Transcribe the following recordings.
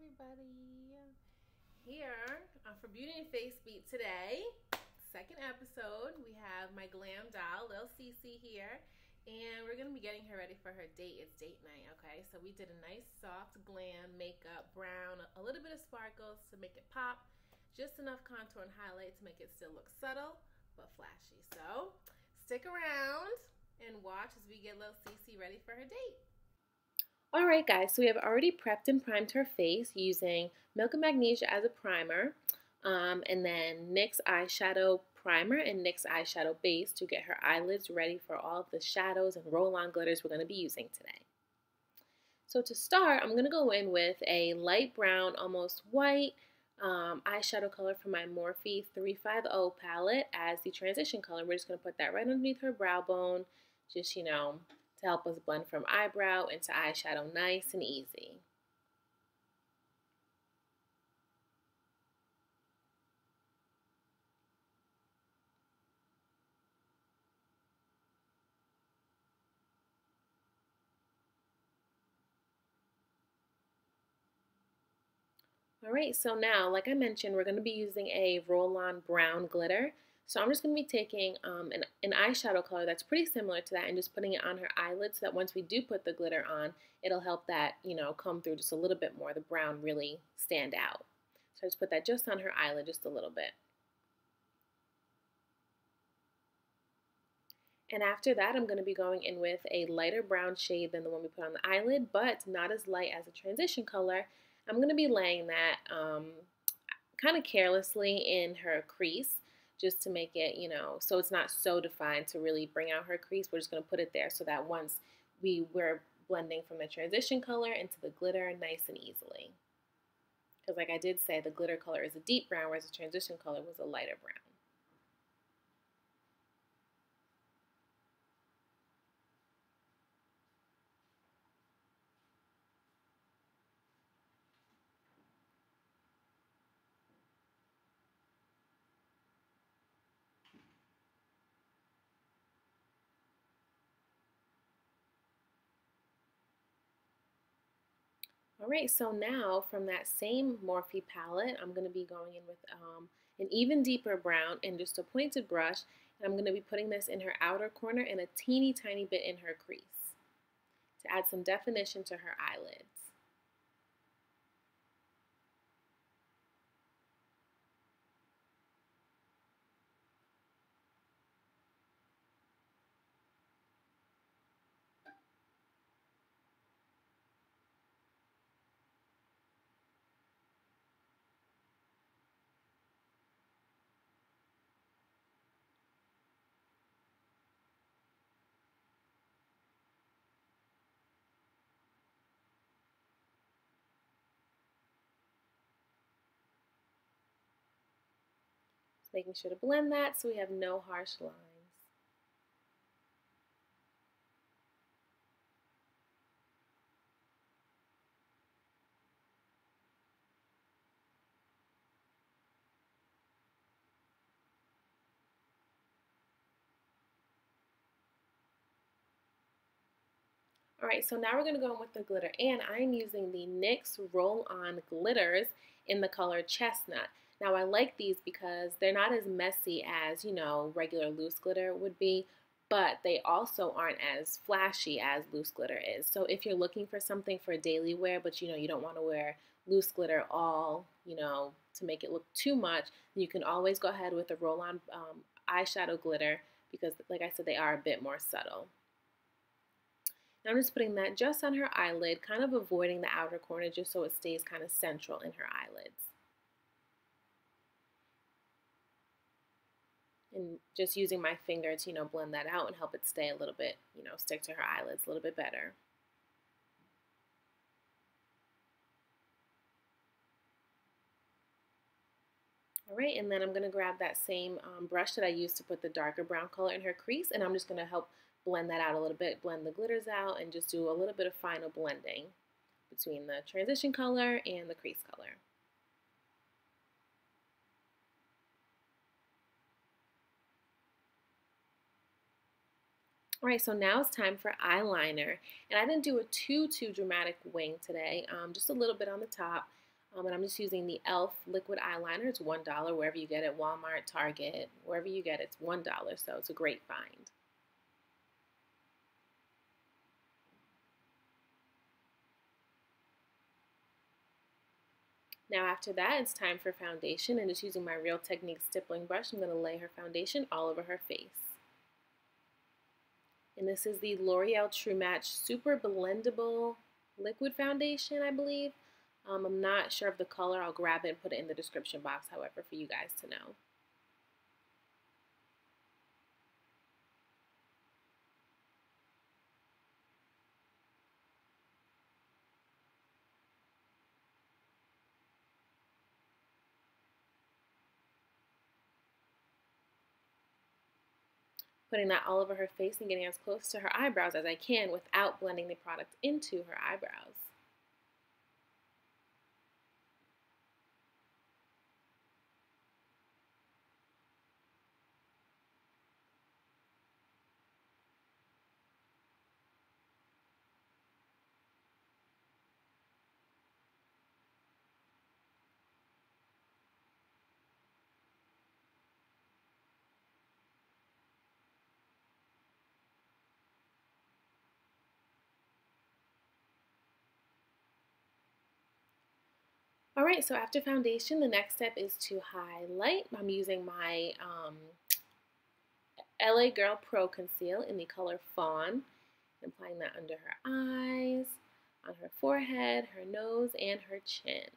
everybody. Here for Beauty and Face Beat today, second episode, we have my glam doll, little CeCe here, and we're going to be getting her ready for her date. It's date night, okay? So we did a nice soft glam makeup, brown, a little bit of sparkles to make it pop, just enough contour and highlight to make it still look subtle but flashy. So stick around and watch as we get little CeCe ready for her date. Alright guys, so we have already prepped and primed her face using Milk and Magnesia as a primer, and then NYX Eyeshadow Primer and NYX Eyeshadow Base to get her eyelids ready for all of the shadows and roll-on glitters we're going to be using today. So to start, I'm going to go in with a light brown, almost white eyeshadow color from my Morphe 350 palette as the transition color. We're just going to put that right underneath her brow bone, just, to help us blend from eyebrow into eyeshadow nice and easy. Alright, so now, like I mentioned, we're going to be using a roll-on brown glitter. So I'm just going to be taking an eyeshadow color that's pretty similar to that and just putting it on her eyelids so that once we do put the glitter on, it'll help that, come through just a little bit more, the brown really stand out. So I just put that just on her eyelid just a little bit. And after that, I'm going to be going in with a lighter brown shade than the one we put on the eyelid, but not as light as a transition color. I'm going to be laying that kind of carelessly in her crease just to make it, so it's not so defined to really bring out her crease. We're just going to put it there so that once we're blending from the transition color into the glitter nice and easily. Because like I did say, the glitter color is a deep brown, whereas the transition color was a lighter brown. Alright, so now from that same Morphe palette, I'm going to be going in with an even deeper brown and just a pointed brush. And I'm going to be putting this in her outer corner and a teeny tiny bit in her crease to add some definition to her eyelids. Making sure to blend that so we have no harsh lines. Alright, so now we're going to go in with the glitter, and I'm using the NYX Roll-On Glitters in the color Chestnut. Now I like these because they're not as messy as, regular loose glitter would be, but they also aren't as flashy as loose glitter is. So if you're looking for something for daily wear, but you don't want to wear loose glitter all, to make it look too much, then you can always go ahead with the roll-on eyeshadow glitter because, like I said, they are a bit more subtle. Now I'm just putting that just on her eyelid, kind of avoiding the outer corner just so it stays kind of central in her eyelids. And just using my finger to, blend that out and help it stay a little bit, stick to her eyelids a little bit better. Alright, and then I'm going to grab that same brush that I used to put the darker brown color in her crease, and I'm just going to help blend that out a little bit, blend the glitters out, and just do a little bit of final blending between the transition color and the crease color. Alright, so now it's time for eyeliner, and I didn't do a too dramatic wing today, just a little bit on the top. And I'm just using the E.L.F. liquid eyeliner. It's $1 wherever you get it, Walmart, Target, wherever you get it, it's $1, so it's a great find. Now after that, it's time for foundation, and just using my Real Technique stippling brush, I'm going to lay her foundation all over her face. And this is the L'Oreal TruMatch Super Blendable Liquid Foundation, I believe. I'm not sure of the color. I'll grab it and put it in the description box, however, for you guys to know. Putting that all over her face and getting as close to her eyebrows as I can without blending the product into her eyebrows. Alright, so after foundation, the next step is to highlight. I'm using my LA Girl Pro Conceal in the color Fawn. I'm applying that under her eyes, on her forehead, her nose, and her chin.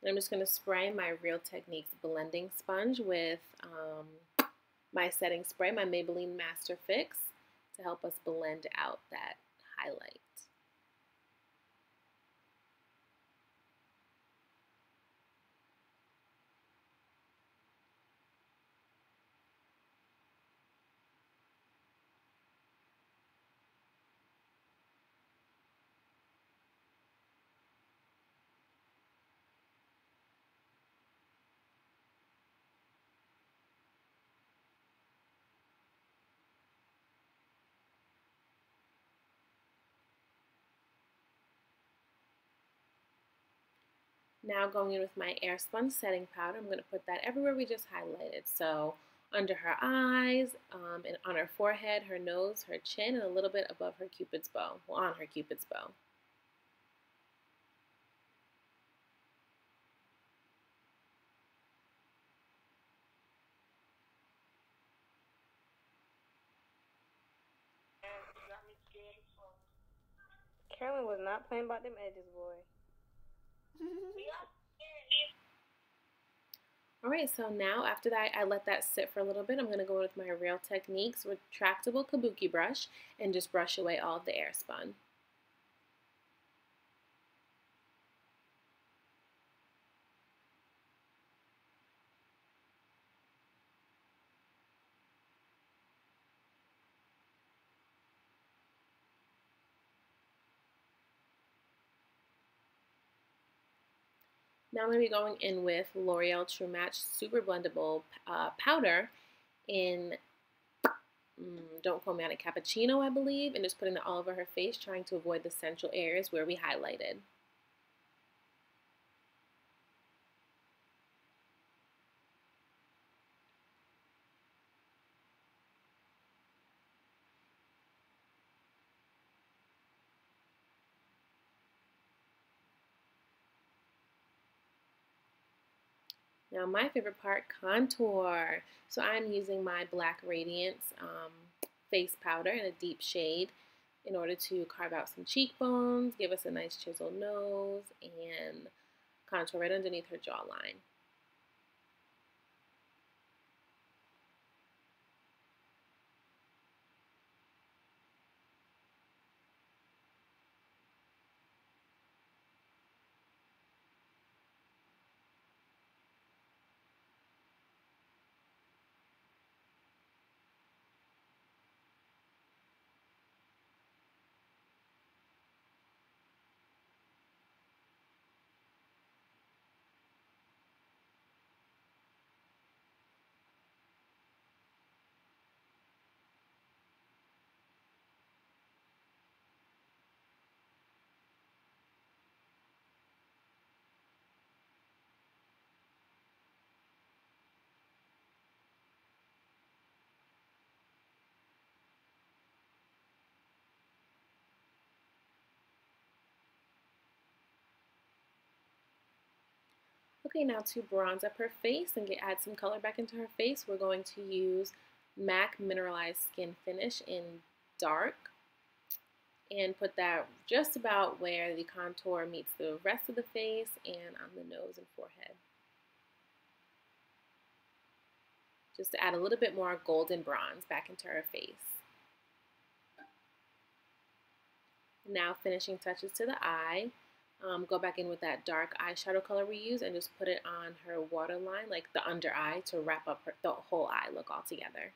And I'm just going to spray my Real Techniques blending sponge with my setting spray, my Maybelline MasterFix, to help us blend out that highlight. Now going in with my Airspun setting powder, I'm going to put that everywhere we just highlighted. So under her eyes, and on her forehead, her nose, her chin, and a little bit above her Cupid's bow, well, on her Cupid's bow. Carolyn was not playing about them edges, boy. Alright, so now after that, I let that sit for a little bit. I'm going to go in with my Real Techniques retractable kabuki brush and just brush away all of the Airspun. Now I'm going to be going in with L'Oreal TruMatch Super Blendable Powder in, don't quote me on it, Cappucino, I believe, and just putting that all over her face, trying to avoid the central areas where we highlighted. Now my favorite part, contour. So I'm using my black Radiance face powder in a deep shade in order to carve out some cheekbones, give us a nice chiseled nose, and contour right underneath her jawline. Okay, now to bronze up her face and add some color back into her face, we're going to use MAC Mineralize Skin Finish in dark and put that just about where the contour meets the rest of the face and on the nose and forehead. Just to add a little bit more golden bronze back into her face. Now finishing touches to the eye. Go back in with that dark eyeshadow color we use and just put it on her waterline, like the under eye, to wrap up the whole eye look all together.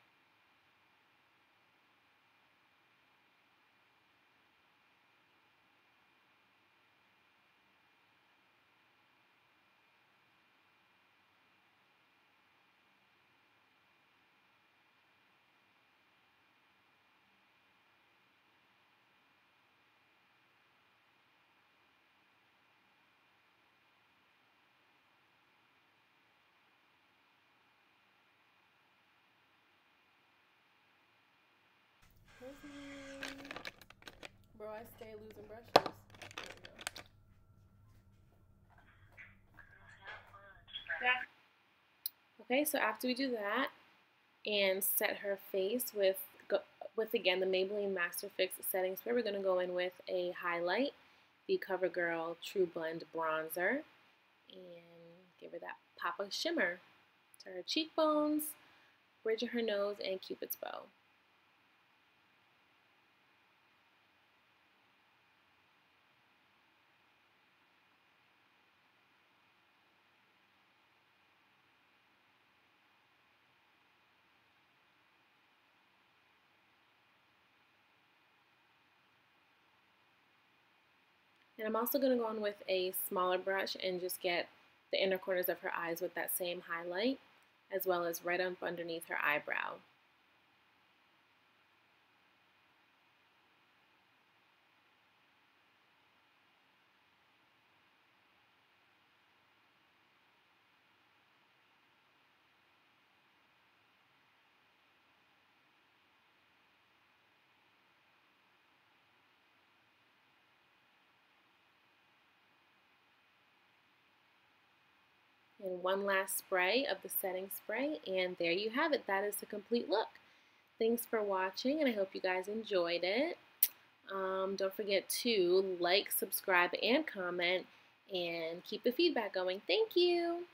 Bro, I stay losing brushes. Okay, so after we do that and set her face with again the Maybelline MasterFix setting spray, we're going to go in with a highlight, the CoverGirl TruBlend bronzer, and give her that pop of shimmer to her cheekbones, bridge of her nose, and Cupid's bow. And I'm also going to go in with a smaller brush and just get the inner corners of her eyes with that same highlight, as well as right up underneath her eyebrow. And one last spray of the setting spray, and there you have it. That is the complete look. Thanks for watching, and I hope you guys enjoyed it. Don't forget to like, subscribe, and comment, and keep the feedback going. Thank you.